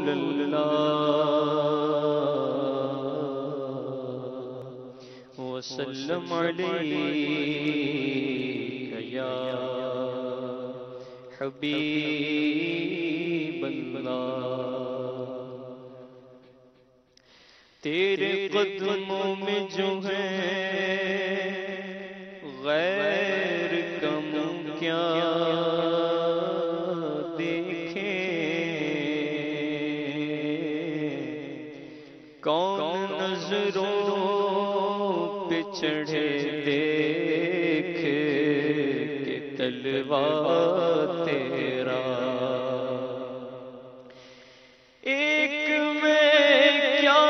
اللہ وسلم علیک یا حبیب اللہ۔ تیرے قدموں میں جو ہے غیر کم کیا دیکھیں، کون نظروں پہ چڑھے دیکھ کے تلوا تیرا، ایک میں کیا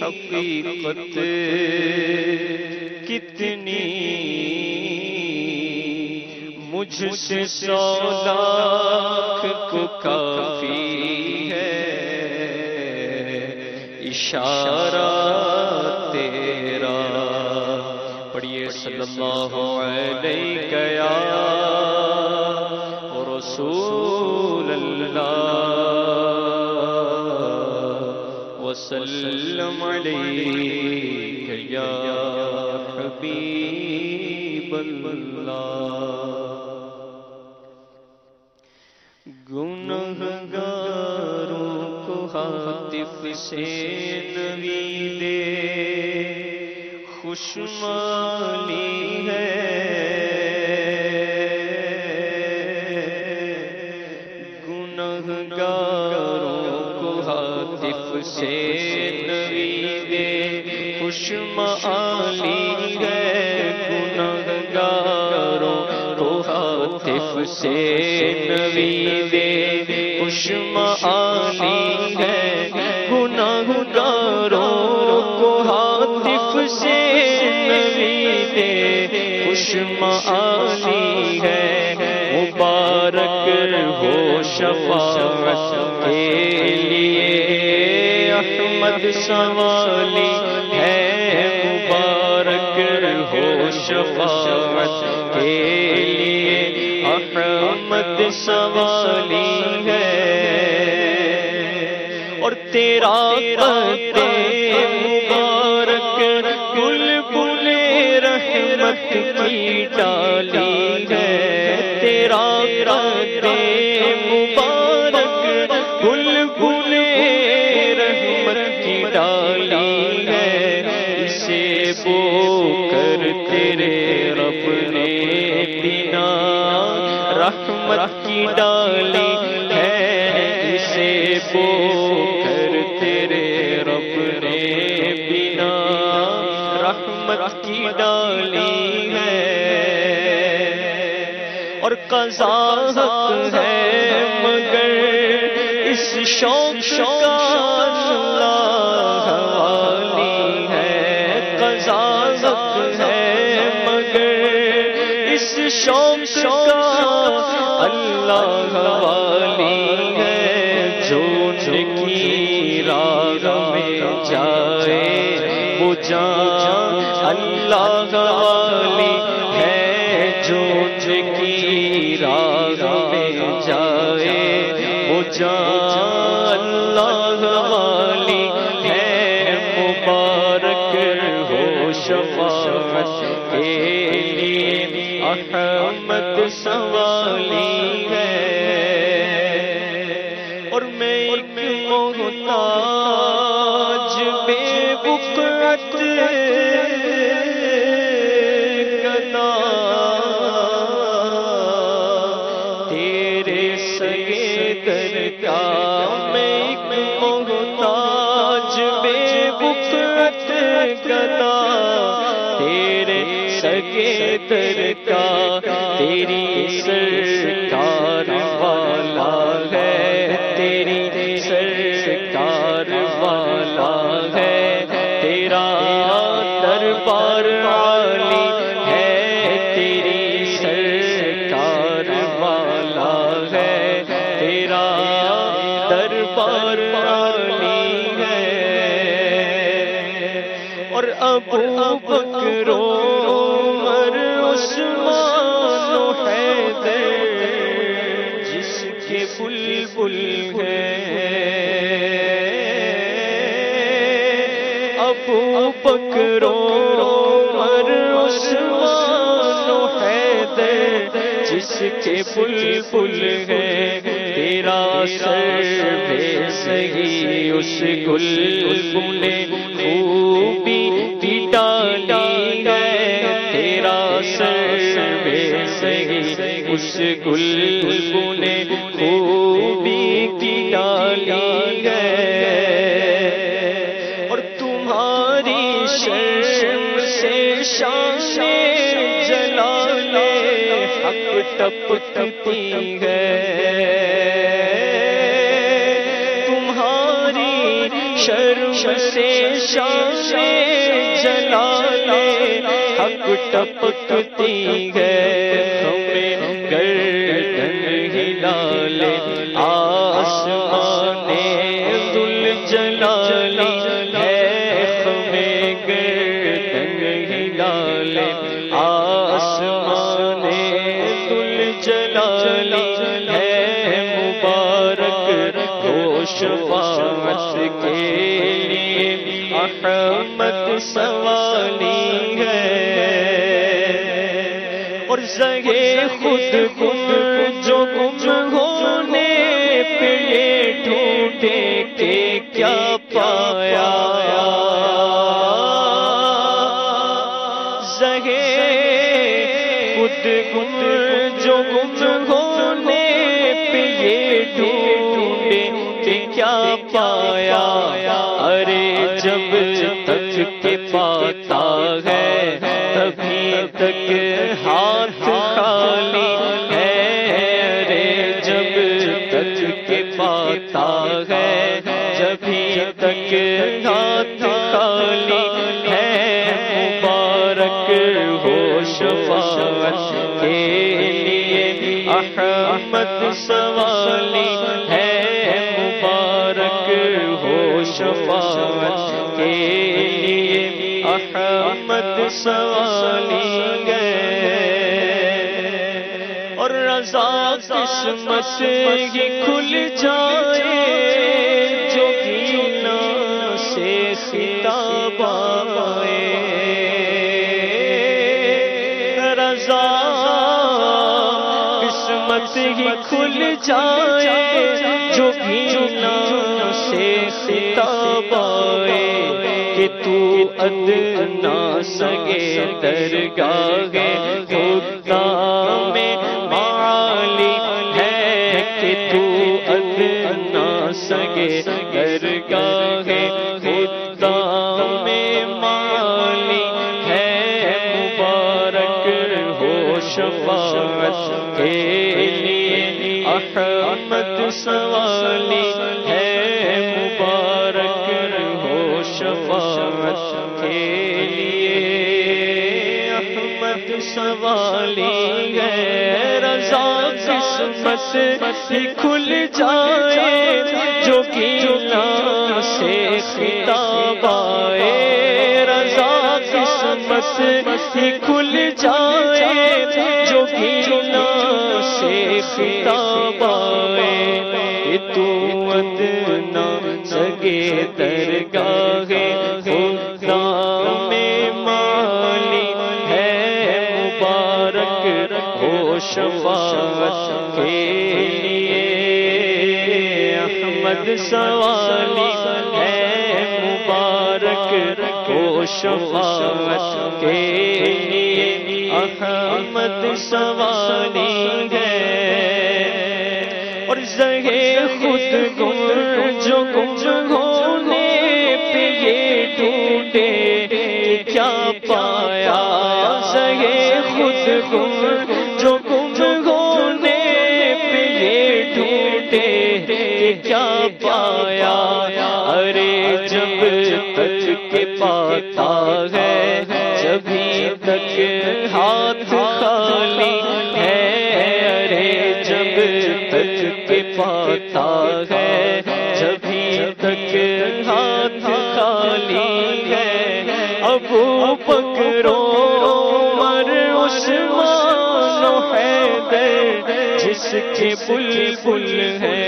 حقیقت کتنی، مجھ سے 100 لاکھ کو کافی ہے اشارہ تیرا۔ پڑھیے صلی اللہ علیہ یا رسول اللہ وسلم علیک یا حبیب اللہ۔ گنہگاروں کو ہاتف سے نویدے خوشمالی ہے، گنہگاروں کو ہاتف سے نویدے خوشمالی ہے، گنہگاروں کو ہاتف سے نویدے خوشمالی ہے، گنہگاروں کو ہاتف سے نویدے خوشمالی ہے، مبارک ہو شفاعت کے لیے احمد سوالی ہے، مبارک ہو شفاعت کے لیے احمد سوالی ہے، اور تیرا قد مبارک بلبل رحمت کی ڈالی ہے، تیرا قد مبارک بلبل رحمت کی ڈالی ہے، اسے بو کر تیرے رب نے بنا رحمت کی ڈالی ہے، اسے بو کر تیرے رب نے بنا رحمت کی ڈالی ہے، اور قضا حق ہے مگر اس شوق کا اللہ والی ہے، قضا حق ہے مگر اس شوق کا اللہ والی ہے، جو کی راہ میں جائے وہ جان اللہ والی ہے، جو کی راہ میں جائے وہ جان اللہ والی ہے، مبارک ہو شفاعت کے لیے احمد سوالی ہے، اور میں ایک محتاج بے بقعت گدا تیرے سگے در کا، میں ایک محتاج بے بقعت گدا تیرے سگے در کا، تیری سرکار والا ہے، تیری سرکار والا ہے، دربار عالی ہے، تیری سرکار والا ہے، تیرا دربار عالی ہے۔ اور ابو بکر و عمر عثمان و حیدر جس کے بلبل ہیں، ابو بکر و عمر عثمان و حیدر جس کے بلبل ہیں، تیرا سر بے سہی اس گل نے خوبی کی ڈالی ہے، تیرا سر بے سہی اس گل نے خوبی کی ڈالی ہے۔ اور تمہاری شرم سے شان جلال حق ٹپکتی ہے، تمہاری شرم سے شان جلال حق ٹپکتی ہے۔ ہمیں گردن ہلا لے آسمان ذوالجلال ہے، ہمیں گردن ہلا لے آسمان ذوالجلال ہے، مبارک ہو شفاعت کے لیے احمد سوالی ہے۔ اور زہے خود گم جو گم ہونے پہ یہ ڈھونڈے کہ کیا پایا، زہے خود گم جو گم ہونے پہ یہ ڈھونڈے کہ کیا پایا۔ ارے جب تک کہ پاتا ہے تبھی تک ہاتھ خالی ہے، ارے جب تک کہ پاتا ہے جبھی تک ہاتھ خالی ہے، مبارک ہو شفاعت کے لیے احمد سوالی ہے، مبارک ہو شفاعت کے لیے احمد سوالی ہے۔ اور رضا قسمت ہی کھل جائے جو گینا سے خطاب آئے، رضا قسمت ہی کھل جائے جو گینا سے خطاب آئے، کہ تو ادنا سگے درگاہ خدا میں معالی ہے، کہ تو ادنا سگے درگاہ خدا میں معالی ہے، مبارک ہو شفاعت کے لیے احمد سوالی ہے، مبارک ہو شفاعت کے لیے احمد سوالی ہے۔ رضا قسمت ہی کھل جائے جو گینا سے خطاب آئے، رضا قسمت ہی کھل جائے جو گینا سے خطاب آئے، کہ تو ادنا سگے درگاہ خدا میں معالی ہے، مبارک ہو شفاعت کے لیے احمد سوالی ہے، مبارک ہو شفاعت کے لیے احمد سوالی ہے۔ اور زہے خود گم جو گم ہونے پہ یہ ڈھونڈے کہ کیا پایا، زہے خود گم جو گم ہونے پہ یہ ڈھونڈے کہ کیا پایا، ارے جب تک کہ پاتا ہے ڈالی ہے، ابو بکر عمر عثمان و حیدر جس کے بلبل ہے،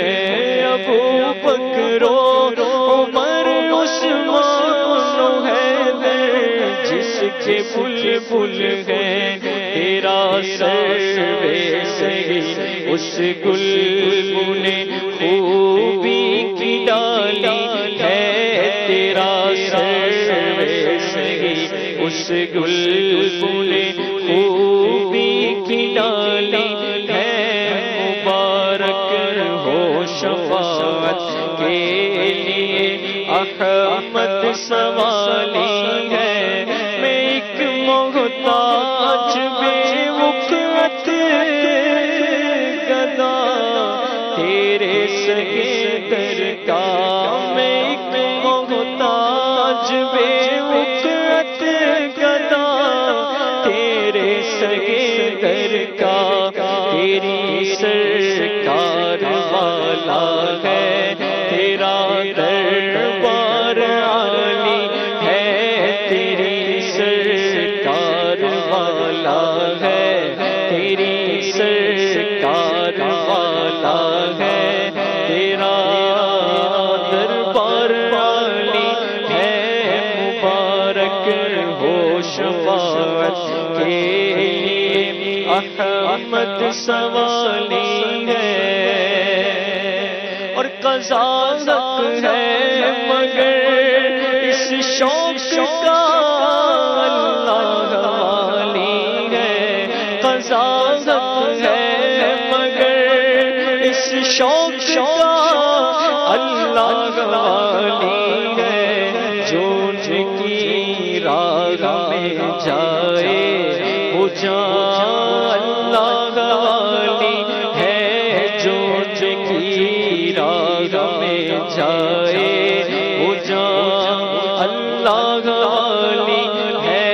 ابو بکر عمر عثمان و حیدر جس کے بلبل ہے، تیرا سروے سہی اس گل نے خوبی کی ڈالی ہے، تیرا سروے سہی اس گل نے خوبی کی ڈالی ہے، مبارک ہو شفاعت کے لیے احمد سوالی ہے، میں ایک محتاج بے وقت گدا تیرے سگے در کا، میں ایک محتاج بے وقت گدا تیرے سگے در کا، تیری سرکار والا ہے، تیرا دربار عالی ہے، تیری سرکار والا ہے، تیری سرکار والا ہے، تیرا دربار عالی ہے، مبارک ہو شفاعت کے لیے احمد سوالی ہے، اور قضا حق ہے مگر اس شوق کا اللہ والی ہے، قضا حق ہے مگر اس شوق کا اللہ والی ہے، جو ان کی راہ میں جائے وہ جان اللہ والی ہے، جو ان کی راہ میں جائے وہ جان اللہ والی ہے،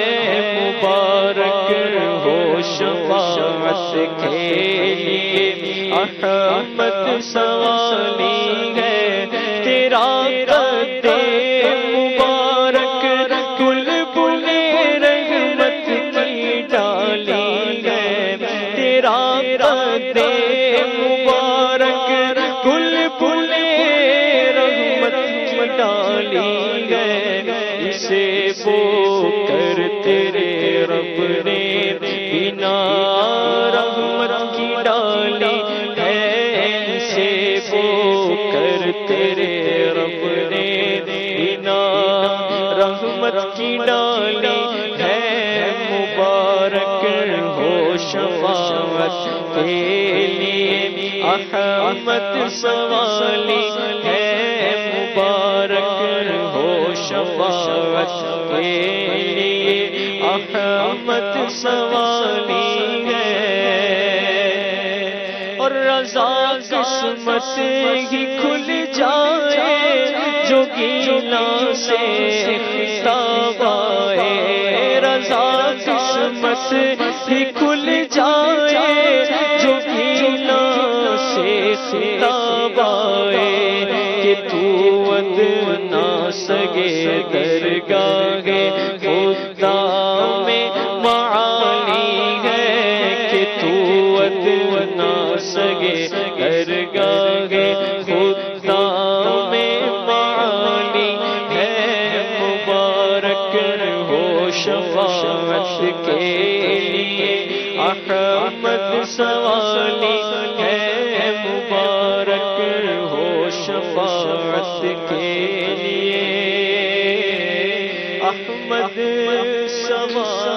مبارک ہو شفاعت کے لیے احمد سوالی ہے، تیرا قد مبارک بلبل رحمت کی ڈالی ہے، تیرا قد مبارک بلبل رحمت کی ڈالی ہے، اسے بو کر تیرے رب نے بنا رحمت کی ڈالی ہے، اسے بو کر تیرے رب نے بنا رحمت کی ڈالی ہے، مبارک ہو شفاعت کے لیے احمد سوالی ہے، مبارک ہو شفاعت کے لیے احمد سوالی ہے، اور رضا قسمت ہی کھل جائے جو گیلا سے خطاب آئے، رضا قسمت ہی کھل جائے جو گیلا سے خطاب آئے، کہ تو ادنا سگے درگاہ خدا میں معالی ہے، کہ تو ادنا سگے درگاہ خدا میں معالی ہے، مبارک ہو شفاعت کے لیے احمد سوالی ہے، مبارک ہو شفاعت کے لیے احمد سوالی